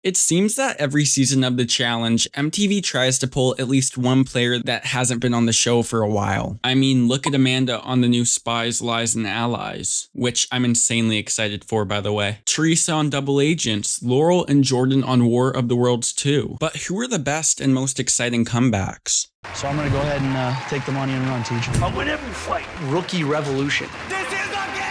It seems that every season of the challenge, MTV tries to pull at least one player that hasn't been on the show for a while. I mean, look at Amanda on the new Spies, Lies, and Allies, which I'm insanely excited for, by the way. Teresa on Double Agents, Laurel and Jordan on War of the Worlds 2. But who are the best and most exciting comebacks? So I'm gonna go ahead and take the money and run, teacher. I'll win every fight. Rookie Revolution. This is the game!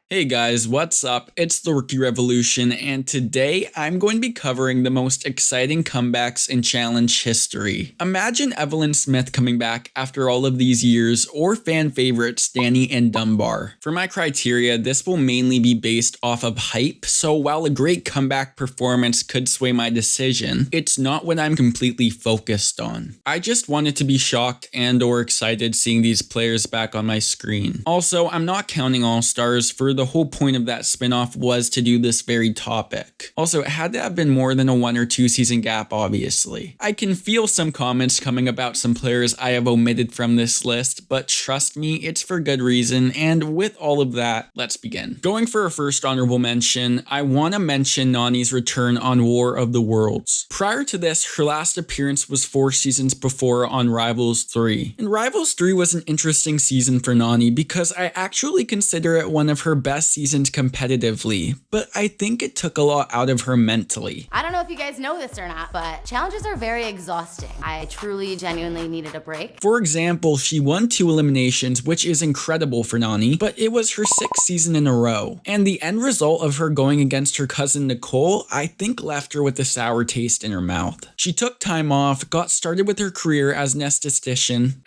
Hey guys, what's up? It's the Rookie Revolution, and today I'm going to be covering the most exciting comebacks in challenge history. Imagine Evelyn Smith coming back after all of these years, or fan favorites Danny and Dunbar. For my criteria, this will mainly be based off of hype, so while a great comeback performance could sway my decision, it's not what I'm completely focused on. I just wanted to be shocked and or excited seeing these players back on my screen. Also, I'm not counting All-Stars, for the whole point of that spinoff was to do this very topic. Also, it had to have been more than a 1 or 2 season gap, obviously. I can feel some comments coming about some players I have omitted from this list, but trust me, it's for good reason, and with all of that, let's begin. Going for a first honorable mention, I want to mention Nany's return on War of the Worlds. Prior to this, her last appearance was 4 seasons before on Rivals 3. And Rivals 3 was an interesting season for Nany because I actually consider it one of her best seasons competitively, but I think it took a lot out of her mentally. I don't know if you guys know this or not, but challenges are very exhausting. I truly, genuinely needed a break. For example, she won 2 eliminations, which is incredible for Nany, but it was her 6th season in a row. And the end result of her going against her cousin Nicole, I think left her with a sour taste in her mouth. She took time off, got started with her career as an esthetician,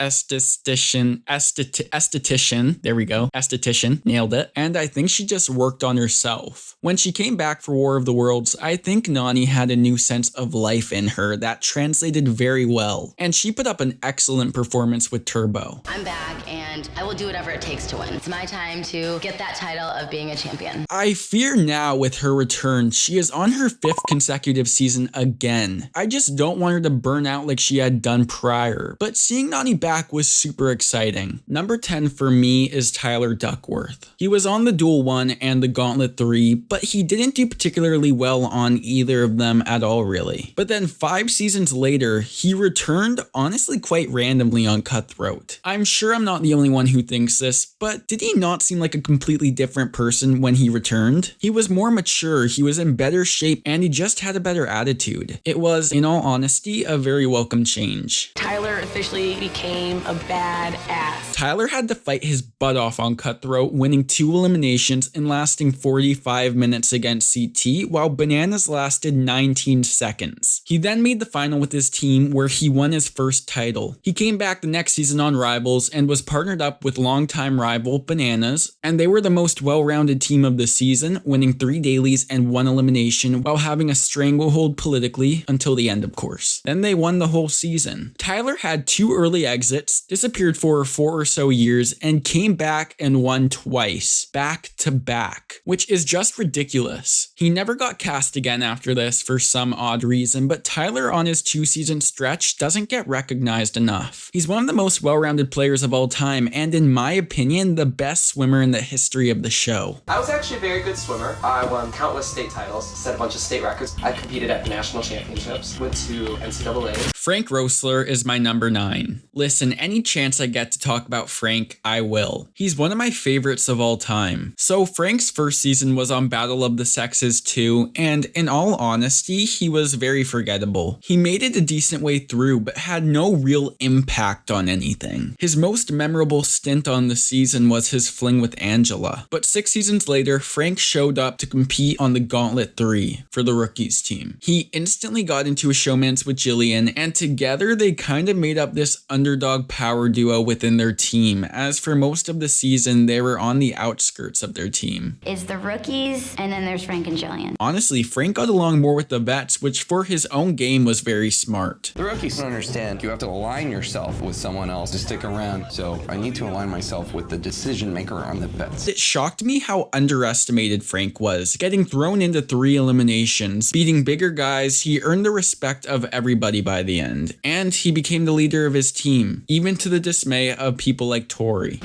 there we go, esthetician, nailed it, and I think she just worked on herself. When she came back for War of the Worlds, I think Nany had a new sense of life in her that translated very well, and she put up an excellent performance with Turbo. I'm back and I will do whatever it takes to win. It's my time to get that title of being a champion. I fear now with her return, she is on her 5th consecutive season again. I just don't want her to burn out like she had done prior, but seeing Nany back was super exciting. Number 10 for me is Tyler Duckworth. He was on the Duel 1 and the Gauntlet 3, but he didn't do particularly well on either of them at all really. But then 5 seasons later, he returned honestly quite randomly on Cutthroat. I'm sure I'm not the only one who thinks this, but did he not seem like a completely different person when he returned? He was more mature, he was in better shape, and he just had a better attitude. It was, in all honesty, a very welcome change. Tyler officially became a badass. Tyler had to fight his butt off on Cutthroat, winning 2 eliminations and lasting 45 minutes against CT, while Bananas lasted 19 seconds. He then made the final with his team where he won his first title. He came back the next season on Rivals and was partnered up with longtime rival Bananas, and they were the most well-rounded team of the season, winning 3 dailies and 1 elimination while having a stranglehold politically until the end, of course. Then they won the whole season. Tyler had 2 early exits, disappeared for 4 or so years, and came back and won twice, back to back, which is just ridiculous. He never got cast again after this for some odd reason, but Tyler on his 2-season stretch doesn't get recognized enough. He's one of the most well-rounded players of all time, and in my opinion, the best swimmer in the history of the show. I was actually a very good swimmer. I won countless state titles, set a bunch of state records. I competed at the national championships, went to NCAA. Frank Roessler is my number 9. Listen, any chance I get to talk about Frank, I will. He's one of my favorites of all time. So Frank's first season was on Battle of the Sexes 2, and in all honesty, he was very forgettable. He made it a decent way through, but had no real impact on anything. His most memorable stint on the season was his fling with Angela. But 6 seasons later, Frank showed up to compete on the Gauntlet 3 for the Rookies team. He instantly got into a showmance with Jillian, and together they kind of made up this underdog power duo within their team, as for most of the season they were on the outskirts of their team. Is the Rookies, and then there's Frank and Jillian. Honestly, Frank got along more with the vets, which for his own game was very smart. The Rookies don't understand. You have to align yourself with someone else to stick around, so I need to align myself with the decision maker on the vets. It shocked me how underestimated Frank was, getting thrown into 3 eliminations, beating bigger guys. He earned the respect of everybody by the end, and he became the leader of his team, even to the dismay of people like Tori.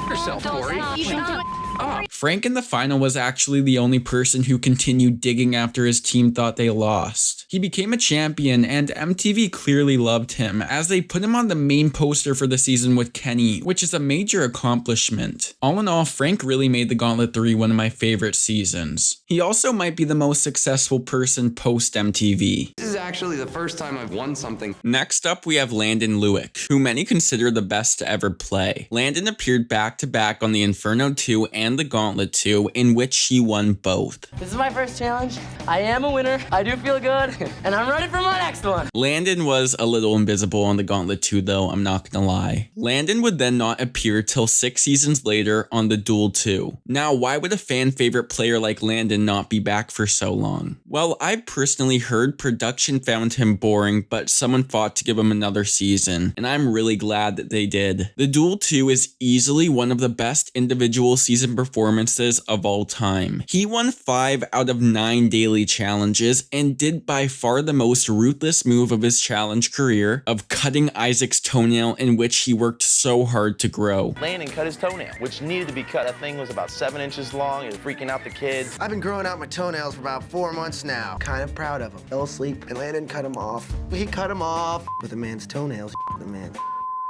Yourself, Tori. Frank in the final was actually the only person who continued digging after his team thought they lost. He became a champion, and MTV clearly loved him, as they put him on the main poster for the season with Kenny, which is a major accomplishment. All in all, Frank really made the Gauntlet 3 one of my favorite seasons. He also might be the most successful person post MTV. This is actually the first time I've won something. Next up, we have Landon Lewick, who many consider the best to ever play. Landon appeared back-to-back on the Inferno 2 and the Gauntlet 2, in which he won both. This is my first challenge. I am a winner. I do feel good, and I'm ready for my next one. Landon was a little invisible on the Gauntlet 2 though, I'm not gonna lie. Landon would then not appear till 6 seasons later on the Duel 2. Now, why would a fan favorite player like Landon not be back for so long? Well, I've personally heard production found him boring, but someone fought to give him another season, and I'm really glad that they did. The Duel 2 is easily one of the best individual season performances of all time. He won 5 out of 9 daily challenges and did by far the most ruthless move of his challenge career of cutting Isaac's toenail, in which he worked so hard to grow. Landon cut his toenail, which needed to be cut. That thing was about 7 inches long. It was freaking out the kids. I've been growing out my toenails for about 4 months now. Kind of proud of him. Fell asleep and Landon cut him off. He cut him off with a man's toenails. The man.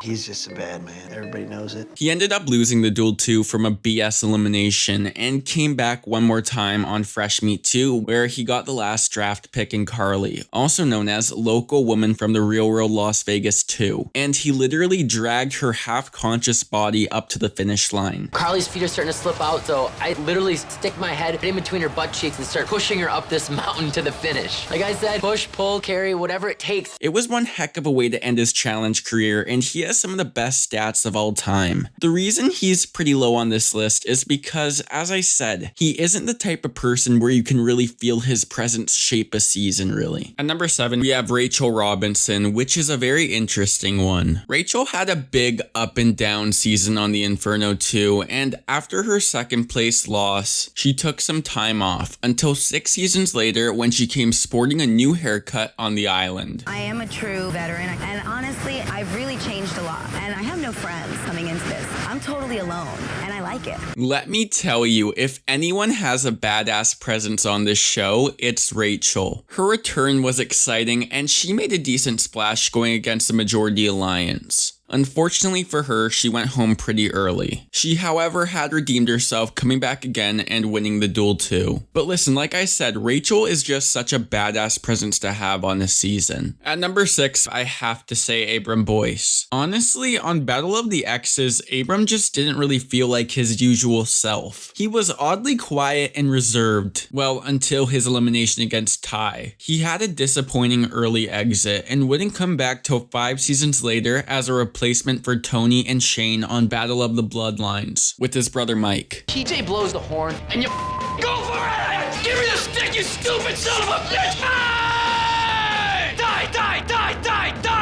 He's just a bad man. Everybody knows it. He ended up losing the Duel 2 from a BS elimination and came back one more time on Fresh Meat 2, where he got the last draft pick in Carly, also known as Local Woman from the Real World Las Vegas 2, and he literally dragged her half-conscious body up to the finish line. Carly's feet are starting to slip out, so I literally stick my head in between her butt cheeks and start pushing her up this mountain to the finish. Like I said, push, pull, carry, whatever it takes. It was one heck of a way to end his challenge career, and he has some of the best stats of all time. The reason he's pretty low on this list is because, as I said, he isn't the type of person where you can really feel his presence shape a season, really. At number 7, we have Rachel Robinson, which is a very interesting one. Rachel had a big up and down season on the Inferno 2, and after her second place loss, she took some time off until 6 seasons later when she came sporting a new haircut on the island. I am a true veteran, and honestly, I've really changed a lot. And I have no friends coming into this. I'm totally alone, and I like it. Let me tell you, if anyone has a badass presence on this show, it's Rachel. Her return was exciting, and she made a decent splash going against the Majority Alliance. Unfortunately for her, she went home pretty early. She, however, had redeemed herself, coming back again and winning the Duel 2. But listen, like I said, Rachel is just such a badass presence to have on this season. At number 6, I have to say Abram Boyce. Honestly, on Battle of the Exes, Abram just didn't really feel like his usual self. He was oddly quiet and reserved, well, until his elimination against Ty. He had a disappointing early exit and wouldn't come back till 5 seasons later as a replacement for Tony and Shane on Battle of the Bloodlines with his brother Mike. TJ blows the horn, and you go for it! Give me the stick, you stupid son of a bitch! Die! Die, die, die, die, die!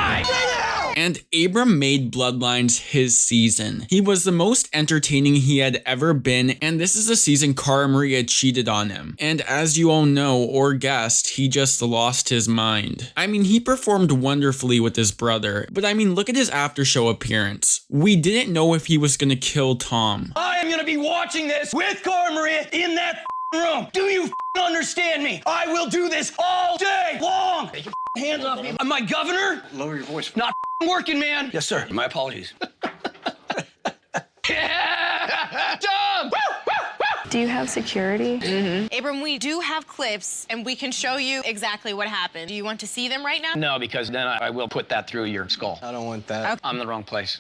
And Abram made Bloodlines his season. He was the most entertaining he had ever been, and this is the season Cara Maria cheated on him. And as you all know or guessed, he just lost his mind. I mean, he performed wonderfully with his brother, but I mean, look at his after show appearance. We didn't know if he was gonna kill Tom. I am gonna be watching this with Cara Maria in that room. Do you understand me? I will do this all day long. Take your hands off me. My governor? Lower your voice. Not working, man. Yes, sir. My apologies. Yeah! Tom! Woo, woo, woo! Do you have security? Mm-hmm. Abram, we do have clips, and we can show you exactly what happened. Do you want to see them right now? No, because then I will put that through your skull. I don't want that. Okay. I'm in the wrong place.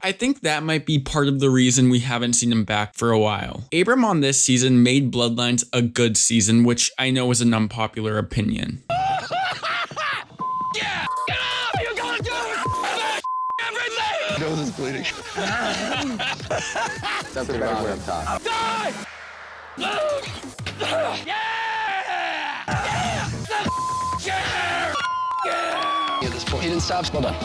I think that might be part of the reason we haven't seen him back for a while. Abram on this season made Bloodlines a good season, which I know is an unpopular opinion. Yeah! Get up! You're gonna do everything! Nose is bleeding. Something wrong up top. Die! Yeah! Yeah! Yeah! At this point, he didn't stop. Well done.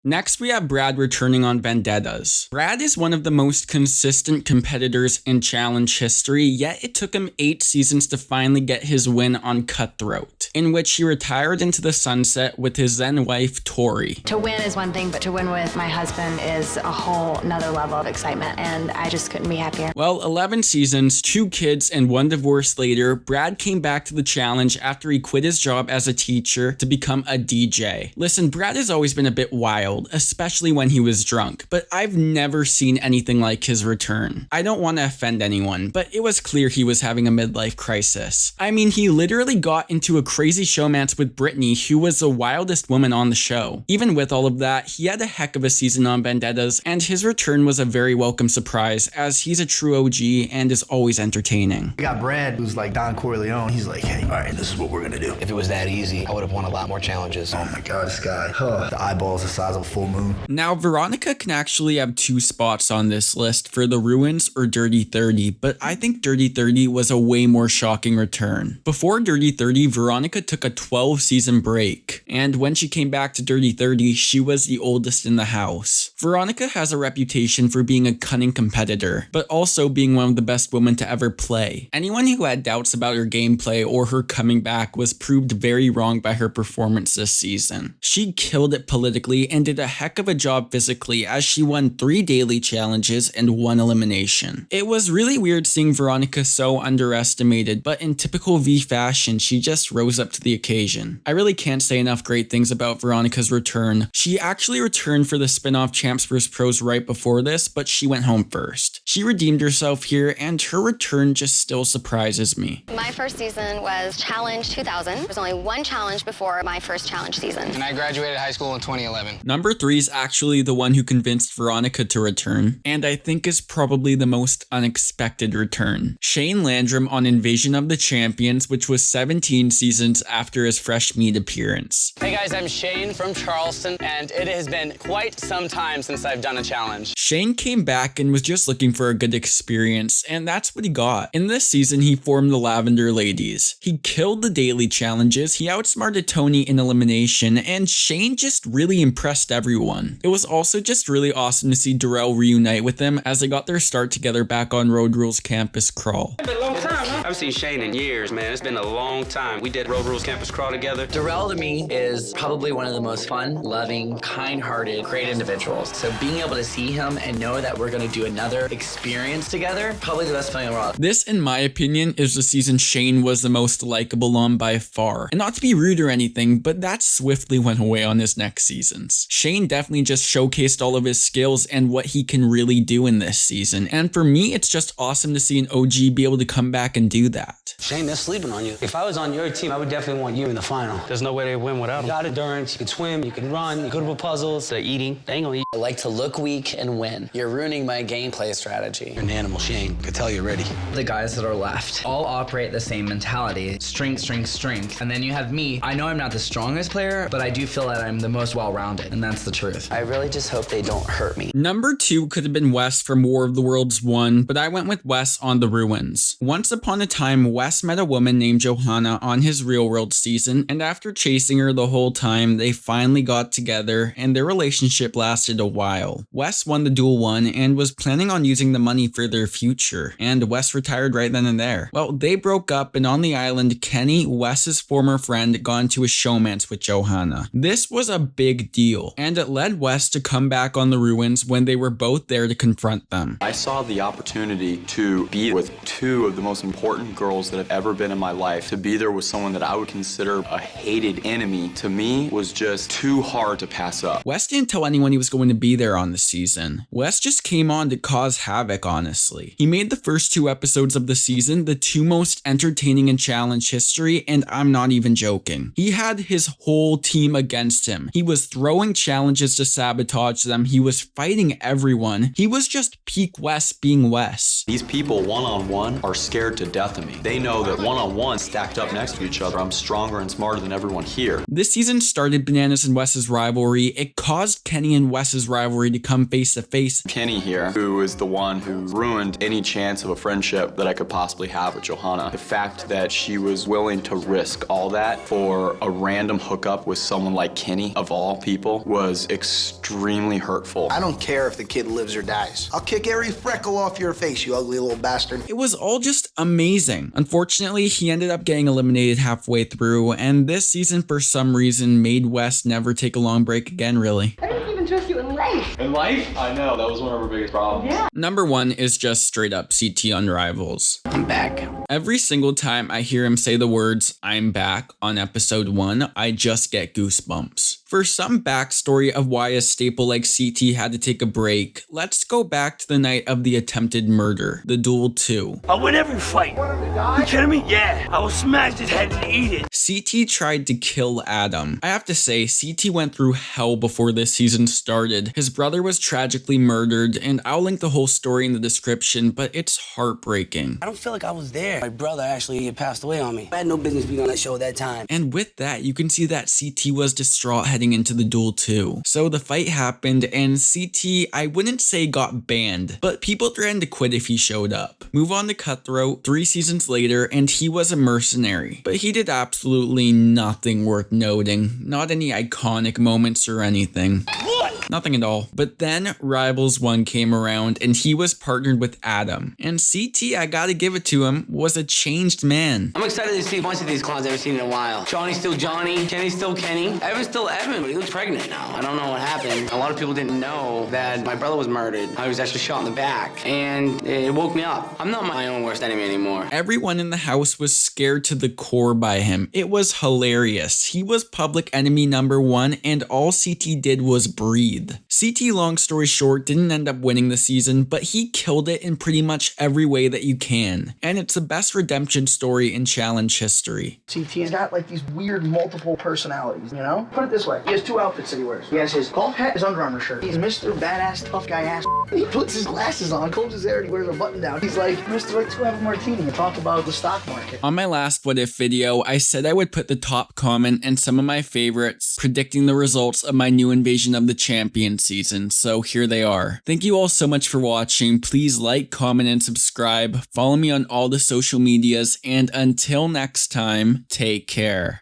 Next, we have Brad returning on Vendettas. Brad is one of the most consistent competitors in challenge history, yet it took him 8 seasons to finally get his win on Cutthroat, in which he retired into the sunset with his then wife, Tori. To win is one thing, but to win with my husband is a whole nother level of excitement, and I just couldn't be happier. Well, 11 seasons, 2 kids, and 1 divorce later, Brad came back to the challenge after he quit his job as a teacher to become a DJ. Listen, Brad has always been a bit wild, especially when he was drunk, but I've never seen anything like his return. I don't want to offend anyone, but it was clear he was having a midlife crisis. I mean, he literally got into a crazy showmance with Brittany, who was the wildest woman on the show. Even with all of that, he had a heck of a season on Vendettas, and his return was a very welcome surprise, as he's a true OG and is always entertaining. We got Brad, who's like Don Corleone. He's like, hey, all right, this is what we're gonna do. If it was that easy, I would have won a lot more challenges. Oh my God, this guy. The eyeball's the size of a full moon. Now, Veronica can actually have 2 spots on this list for the Ruins or Dirty 30, but I think Dirty 30 was a way more shocking return. Before Dirty 30, Veronica took a 12-season break, and when she came back to Dirty 30, she was the oldest in the house. Veronica has a reputation for being a cunning competitor, but also being one of the best women to ever play. Anyone who had doubts about her gameplay or her coming back was proved very wrong by her performance this season. She killed it politically and did a heck of a job physically, as she won 3 daily challenges and 1 elimination. It was really weird seeing Veronica so underestimated, but in typical V fashion, she just rose up to the occasion. I really can't say enough great things about Veronica's return. She actually returned for the spin-off Champs vs Pros right before this, but she went home first. She redeemed herself here, and her return just still surprises me. My first season was Challenge 2000. There was only 1 challenge before my first challenge season. And I graduated high school in 2011. Number 3 is actually the one who convinced Veronica to return, and I think is probably the most unexpected return. Shane Landrum on Invasion of the Champions, which was 17 seasons after his fresh meat appearance. Hey guys, I'm Shane from Charleston, and it has been quite some time since I've done a challenge. Shane came back and was just looking for a good experience, and that's what he got. In this season, he formed the Lavender Ladies. He killed the daily challenges, he outsmarted Tony in elimination, and Shane just really impressed everyone. It was also just really awesome to see Darrell reunite with him as they got their start together back on Road Rules Campus Crawl. It's been a long time, huh? I haven't seen Shane in years, man. It's been a long time. We did Road Rules Campus Crawl together. Darrell to me is probably one of the most fun, loving, kind-hearted, great individuals. So being able to see him and know that we're going to do another experience together, probably the best feeling in the world. This, in my opinion, is the season Shane was the most likable on by far. And not to be rude or anything, but that swiftly went away on his next seasons. Shane definitely just showcased all of his skills and what he can really do in this season. And for me, it's just awesome to see an OG be able to come back and do that. Shane, they're sleeping on you. If I was on your team, I would definitely want you in the final. There's no way they win without him. You got endurance, you can swim, you can run, you're good with puzzles, they're eating. They ain't gonna eat. I like to look weak and win. You're ruining my gameplay strategy. You're an animal, Shane. I can tell you're ready. The guys that are left all operate the same mentality. Strength, strength, strength. And then you have me. I know I'm not the strongest player, but I do feel that I'm the most well-rounded, and that's the truth. I really just hope they don't hurt me. Number 2 could have been Wes from War of the Worlds 1, but I went with Wes on the Ruins. Once upon a time, Wes met a woman named Johanna on his Real World season, and after chasing her the whole time, they finally got together, and their relationship lasted a while. Wes won the Duel 1 and was planning on using the money for their future, and Wes retired right then and there. Well, they broke up, and on the island, Kenny, Wes's former friend, got into a showmance with Johanna. This was a big deal, and it led Wes to come back on the Ruins when they were both there to confront them. I saw the opportunity to be with 2 of the most important girls that have ever been in my life. To be there with someone that I would consider a hated enemy, to me, was just too hard to pass up. Wes didn't tell anyone he was going to be there on the season. Wes just came on to cause havoc, honestly. He made the first 2 episodes of the season the 2 most entertaining in challenge history, and I'm not even joking. He had his whole team against him. He was throwing challenges to sabotage them. He was fighting everyone. He was just peak Wes being Wes. These people one-on-one are scared to death of me. They know that one-on-one stacked up next to each other, I'm stronger and smarter than everyone here. This season started Bananas and Wes's rivalry. It caused Kenny and Wes's rivalry to come face to face. Kenny here, who is the one who ruined any chance of a friendship that I could possibly have with Johanna. The fact that she was willing to risk all that for a random hookup with someone like Kenny, of all people, was extremely hurtful. I don't care if the kid lives or dies. I'll kick every freckle off your face, you ugly little bastard. It was all just amazing. Unfortunately, he ended up getting eliminated halfway through, and this season for some reason made Wes never take a long break again, really. I didn't even trust you in life. In life? I know, that was one of our biggest problems. Yeah. Number 1 is just straight up CT on Rivals. I'm back. Every single time I hear him say the words, "I'm back" on episode 1, I just get goosebumps. For some backstory of why a staple like CT had to take a break, let's go back to the night of the attempted murder, the Duel 2. I'll win every fight. You kidding me? Yeah, I will smash his head and eat it. CT tried to kill Adam. I have to say, CT went through hell before this season started. His brother was tragically murdered, and I'll link the whole story in the description, but it's heartbreaking. I don't feel like I was there. My brother actually passed away on me. I had no business being on that show at that time. And with that, you can see that CT was distraught heading into the Duel 2. So the fight happened, and CT, I wouldn't say got banned, but people threatened to quit if he showed up. Move on to Cutthroat, 3 seasons later, and he was a mercenary. But he did absolutely nothing worth noting. Not any iconic moments or anything. What? Nothing at all. But then Rivals 1 came around, and he was partnered with Adam. And CT, I gotta give it to him, was a changed man. I'm excited to see a bunch of these clowns I haven't seen in a while. Johnny's still Johnny, Kenny's still Kenny, Evan's still Evan, but he looks pregnant now. I don't know what happened. A lot of people didn't know that my brother was murdered. I was actually shot in the back, and it woke me up. I'm not my own worst enemy anymore. Everyone in the house was scared to the core by him. It was hilarious. He was public enemy number 1, and all CT did was breathe. CT, long story short, didn't end up winning the season, but he killed it in pretty much every way that you can. And it's the best redemption story in challenge history. CT's got like these weird multiple personalities, you know? Put it this way, he has 2 outfits that he wears. He has his golf hat, his Under Armour shirt. He's Mr. Badass Tough Guy ass. He puts his glasses on, combs his hair, and he wears a button down. He's like Mr. Like 2 have a martini and talk about the stock market. On my last What If video, I said I would put the top comment and some of my favorites predicting the results of my new Invasion of the Champion season, so here they are. Thank you all so much for watching. Please like, comment, and subscribe. Follow me on all the social medias, and until next time, take care.